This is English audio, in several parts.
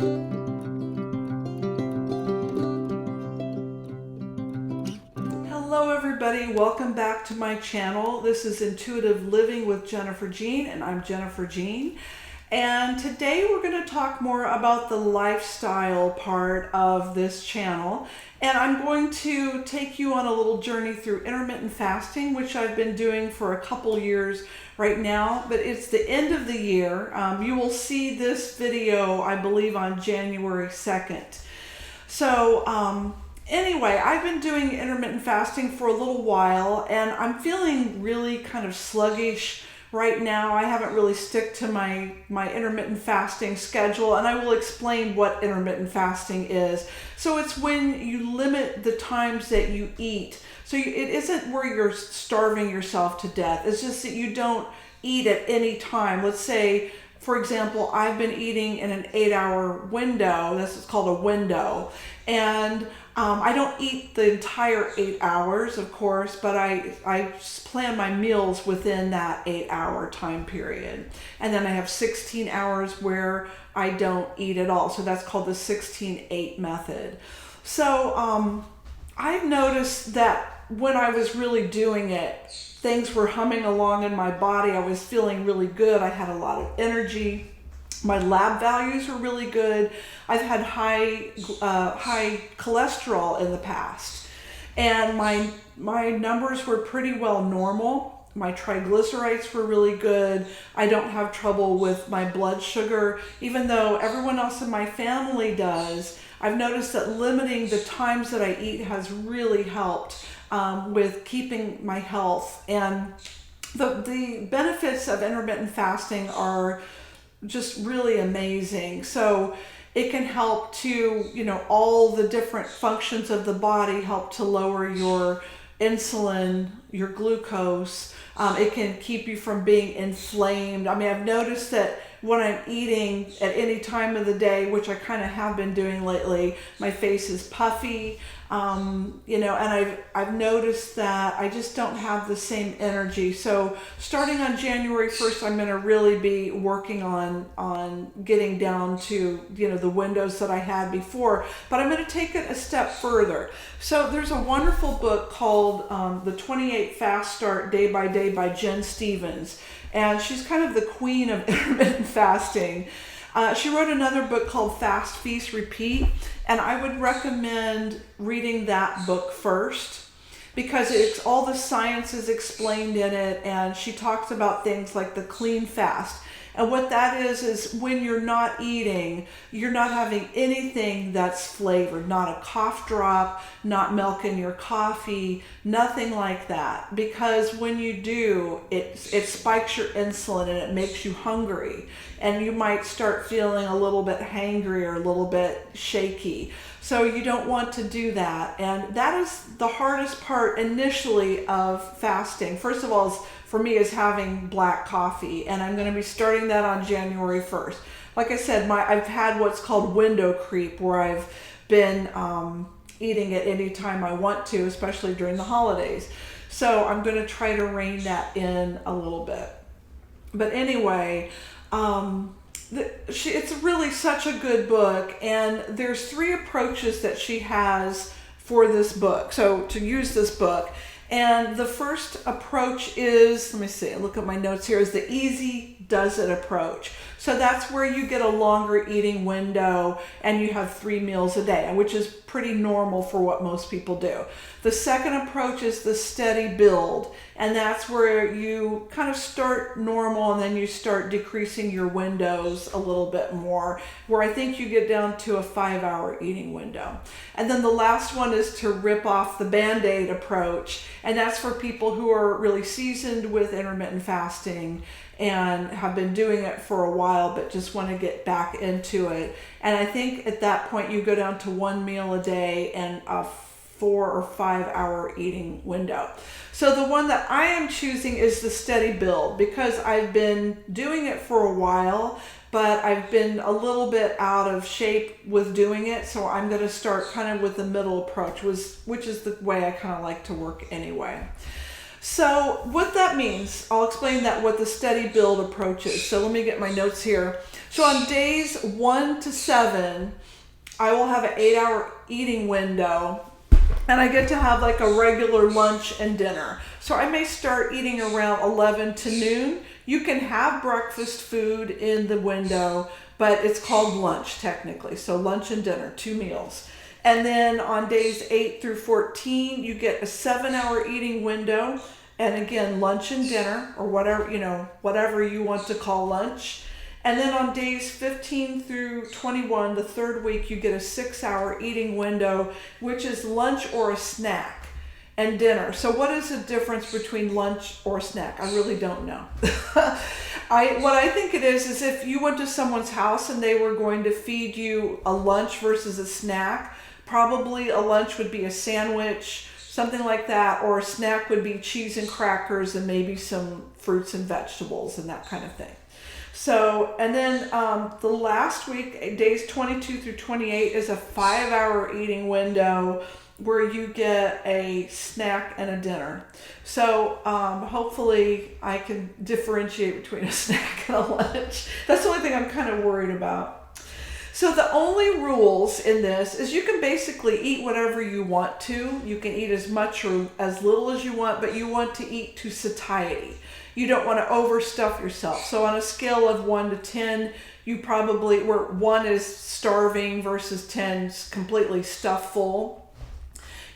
Hello everybody, welcome back to my channel. This is Intuitive Living with Jennifer Jean, and I'm Jennifer Jean. And today we're going to talk more about the lifestyle part of this channel. And I'm going to take you on a little journey through intermittent fasting, which I've been doing for a couple years right now, but it's the end of the year. You will see this video, I believe, on January 2nd. So, anyway, I've been doing intermittent fasting for a little while, and I'm feeling really kind of sluggish right now. I haven't really stuck to my intermittent fasting schedule, and I will explain what intermittent fasting is. So it's when you limit the times that you eat. So it isn't where you're starving yourself to death. It's just that you don't eat at any time. Let's say, for example, I've been eating in an 8-hour window. This is called a window. And I don't eat the entire 8 hours, of course, but I plan my meals within that 8-hour time period. And then I have 16 hours where I don't eat at all. So that's called the 16-8 method. So I've noticed that when I was really doing it, things were humming along in my body. I was feeling really good. I had a lot of energy. My lab values were really good. I've had high cholesterol in the past, and my numbers were pretty well normal. My triglycerides were really good. I don't have trouble with my blood sugar, even though everyone else in my family does. I've noticed that limiting the times that I eat has really helped with keeping my health. And the benefits of intermittent fasting are just really amazing. So it can help to, all the different functions of the body help to lower your insulin, your glucose. It can keep you from being inflamed. I mean, I've noticed that when I'm eating at any time of the day, which I kind of have been doing lately, my face is puffy, and I've noticed that I just don't have the same energy. So starting on January 1st, I'm going to really be working on getting down to, the windows that I had before, but I'm going to take it a step further. So there's a wonderful book called The 28 Fast Start Day by Day by Jen Stevens. And she's kind of the queen of intermittent fasting. She wrote another book called Fast, Feast, Repeat, and I would recommend reading that book first because it's all the science is explained in it, and she talks about things like the clean fast. And what that is when you're not eating, you're not having anything that's flavored, not a cough drop, not milk in your coffee, nothing like that. Because when you do, it spikes your insulin and it makes you hungry. And you might start feeling a little bit hangry or a little bit shaky. So you don't want to do that. And that is the hardest part initially of fasting. First of all, for me, is having black coffee, and I'm going to be starting that on January 1st. Like I said, I've had what's called window creep, where I've been eating at any time I want to, especially during the holidays. So I'm going to try to rein that in a little bit. But anyway, it's really such a good book, and there's 3 approaches that she has for this book. So to use this book. And the first approach is, let me see, look at my notes here, is the easy does it approach. So that's where you get a longer eating window and you have 3 meals a day, which is pretty normal for what most people do. The second approach is the steady build, and that's where you kind of start normal and then you start decreasing your windows a little bit more, where I think you get down to a 5-hour eating window. And then the last one is to rip off the Band-Aid approach, and that's for people who are really seasoned with intermittent fasting and have been doing it for a while but just want to get back into it. And I think at that point you go down to 1 meal a day and a 4 or 5 hour eating window. So the one that I am choosing is the steady build, because I've been doing it for a while, but I've been a little bit out of shape with doing it. So I'm going to start kind of with the middle approach, which is the way I kind of like to work anyway. So what that means, I'll explain that what the steady build approach is. So let me get my notes here. So on days 1 to 7, I will have an 8-hour eating window, and I get to have like a regular lunch and dinner. So I may start eating around 11 to noon. You can have breakfast food in the window, but it's called lunch technically. So lunch and dinner, 2 meals. And then on days 8 through 14, you get a 7-hour eating window. And again, lunch and dinner, or whatever, whatever you want to call lunch. And then on days 15 through 21, the third week, you get a 6-hour eating window, which is lunch or a snack, and dinner. So what is the difference between lunch or snack? I really don't know. What I think it is if you went to someone's house and they were going to feed you a lunch versus a snack, probably a lunch would be a sandwich, something like that, or a snack would be cheese and crackers and maybe some fruits and vegetables and that kind of thing. So, and then the last week, days 22 through 28, is a 5-hour eating window where you get a snack and a dinner. So hopefully I can differentiate between a snack and a lunch. That's the only thing I'm kind of worried about. So the only rules in this is you can basically eat whatever you want to. You can eat as much or as little as you want, but you want to eat to satiety. You don't want to overstuff yourself. So on a scale of 1 to 10, you probably, where 1 is starving versus 10 is completely stuffed full,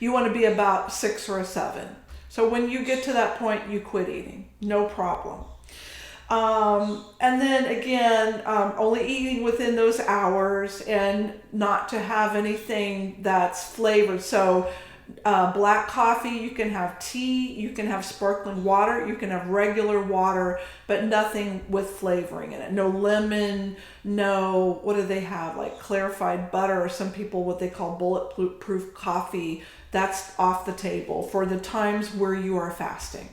you want to be about 6 or a 7. So when you get to that point, you quit eating. No problem. And then again, only eating within those hours and not to have anything that's flavored. So black coffee, you can have tea, you can have sparkling water, you can have regular water, but nothing with flavoring in it. No lemon, no, what do they have? Like clarified butter, or some people what they call bulletproof coffee. That's off the table for the times where you are fasting.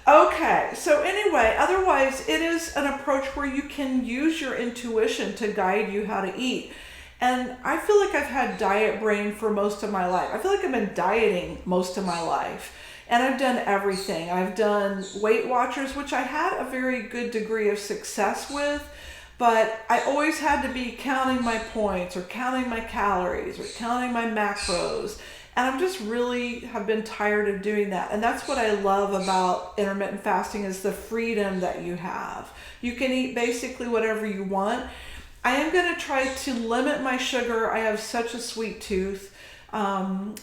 Okay, so anyway, otherwise it is an approach where you can use your intuition to guide you how to eat. And I feel like I've had diet brain for most of my life. I feel like I've been dieting most of my life. And I've done everything. I've done Weight Watchers, which I had a very good degree of success with, but I always had to be counting my points or counting my calories or counting my macros. And I'm just really have been tired of doing that. And that's what I love about intermittent fasting is the freedom that you have. You can eat basically whatever you want. I am going to try to limit my sugar. I have such a sweet tooth. And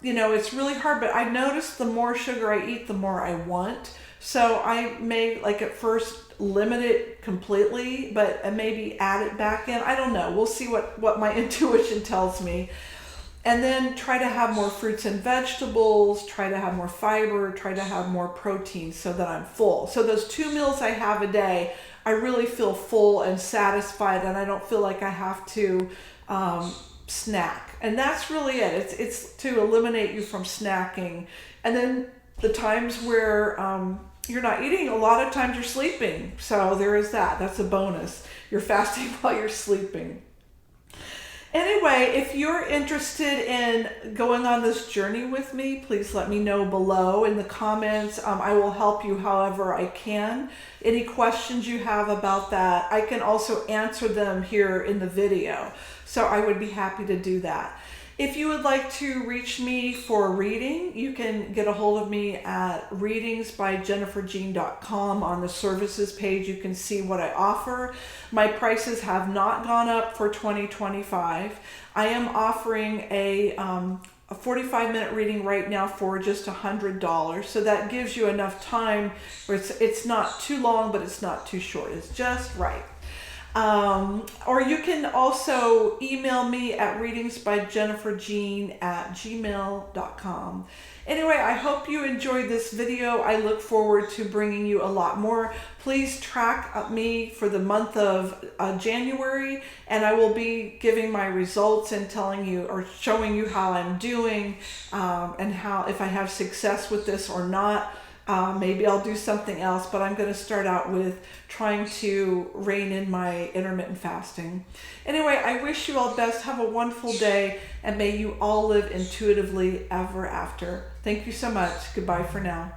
it's really hard, but I noticed the more sugar I eat, the more I want. So I may at first limit it completely, but maybe add it back in. I don't know. We'll see what my intuition tells me. And then try to have more fruits and vegetables, try to have more fiber, try to have more protein so that I'm full. So those 2 meals I have a day, I really feel full and satisfied, and I don't feel like I have to snack. And that's really it. It's to eliminate you from snacking. And then the times where you're not eating, a lot of times you're sleeping. So there is that. That's a bonus. You're fasting while you're sleeping. Anyway, if you're interested in going on this journey with me, please let me know below in the comments. I will help you however I can. Any questions you have about that, I can also answer them here in the video. So I would be happy to do that. If you would like to reach me for a reading, you can get a hold of me at readingsbyjenniferjean.com. On the services page, you can see what I offer. My prices have not gone up for 2025. I am offering a 45-minute reading right now for just $100. So that gives you enough time where it's not too long, but it's not too short. It's just right. Or you can also email me at readingsbyjenniferjean@gmail.com. Anyway, I hope you enjoyed this video. I look forward to bringing you a lot more. Please track me for the month of January, and I will be giving my results and telling you or showing you how I'm doing and how if I have success with this or not. Maybe I'll do something else, but I'm going to start out with trying to rein in my intermittent fasting. Anyway, I wish you all the best. Have a wonderful day, and may you all live intuitively ever after. Thank you so much. Goodbye for now.